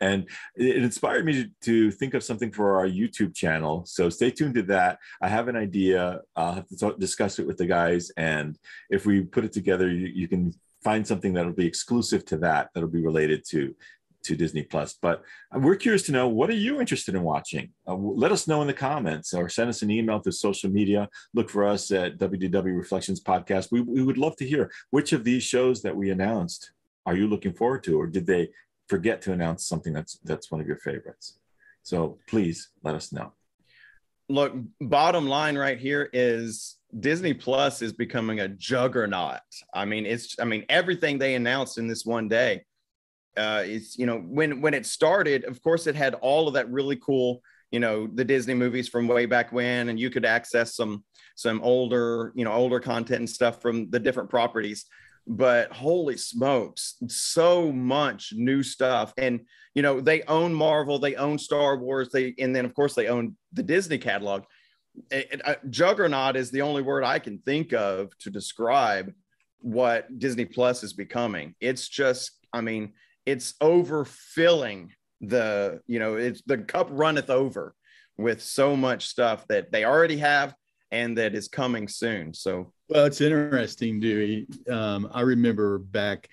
And it inspired me to think of something for our YouTube channel. So stay tuned to that. I have an idea. I'll have to discuss it with the guys. And if we put it together, you can find something that'll be exclusive to that'll be related to Disney Plus. But we're curious to know, what are you interested in watching? Let us know in the comments or send us an email through social media. Look for us at WDW Reflections Podcast. We would love to hear which of these shows that we announced are you looking forward to, or did they forget to announce something that's one of your favorites? So please let us know. look, bottom line right here is Disney Plus is becoming a juggernaut. I mean, everything they announced in this one day. It's, when it started, of course, it had all of that really cool, the Disney movies from way back when, and you could access some older content and stuff from the different properties. But holy smokes, so much new stuff. And, they own Marvel, they own Star Wars, and then of course they own the Disney catalog. Juggernaut is the only word I can think of to describe what Disney Plus is becoming. It's just, it's overfilling it's the cup runneth over with so much stuff that they already have and that is coming soon. So, well, it's interesting, Dewey. I remember back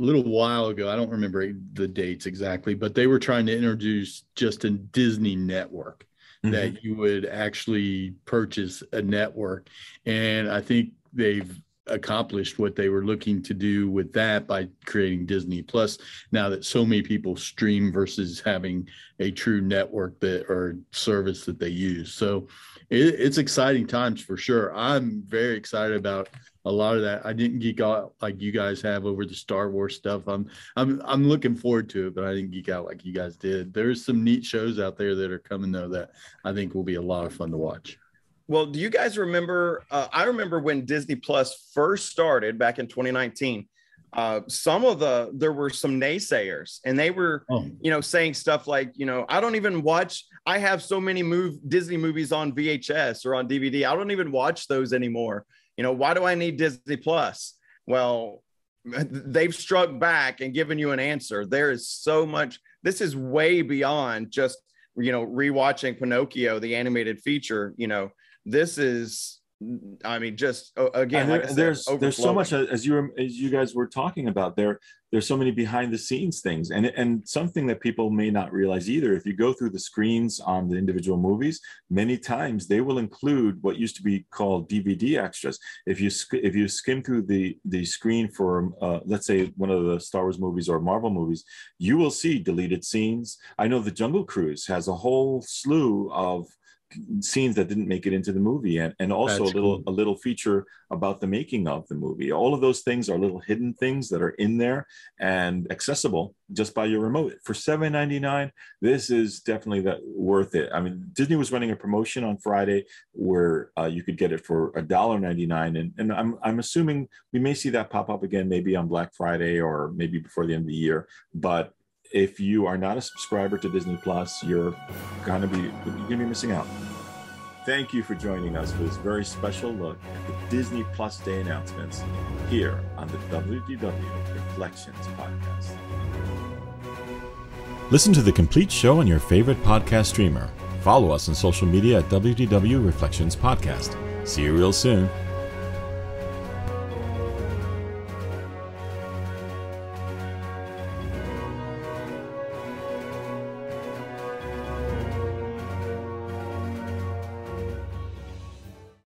a little while ago, I don't remember the dates exactly, but they were trying to introduce just a Disney network, that you would actually purchase a network. And I think they've accomplished what they were looking to do with that by creating Disney Plus, now that so many people stream versus having a true network or service that they use. So it's exciting times for sure. I'm very excited about a lot of that. I didn't geek out like you guys have over the Star Wars stuff. I'm looking forward to it, but I didn't geek out like you guys did. There's some neat shows out there that are coming though that I think will be a lot of fun to watch. Well, do you guys remember? I remember when Disney Plus first started back in 2019. There were some naysayers, and they were, saying stuff like, I don't even watch. I have so many Disney movies on VHS or on DVD. I don't even watch those anymore. Why do I need Disney Plus? Well, they've struck back and given you an answer. There is so much. This is way beyond just, rewatching Pinocchio, the animated feature. This is, just again, like I said, there's so much as you guys were talking about there's so many behind the scenes things, and something that people may not realize either. If you go through the screens on the individual movies, many times they will include what used to be called DVD extras. If you skim through the screen for let's say one of the Star Wars movies or Marvel movies, you will see deleted scenes. I know the Jungle Cruise has a whole slew of scenes that didn't make it into the movie, and also a little feature about the making of the movie. All of those things are little hidden things that are in there and accessible just by your remote for $7.99. This is definitely worth it. Disney was running a promotion on Friday where you could get it for $1.99, and I'm assuming we may see that pop up again, maybe on Black Friday or maybe before the end of the year. But if you are not a subscriber to Disney Plus, you're gonna be missing out. Thank you for joining us for this very special look at the Disney Plus Day announcements here on the WDW Reflections Podcast. Listen to the complete show on your favorite podcast streamer. Follow us on social media at WDW Reflections Podcast. See you real soon.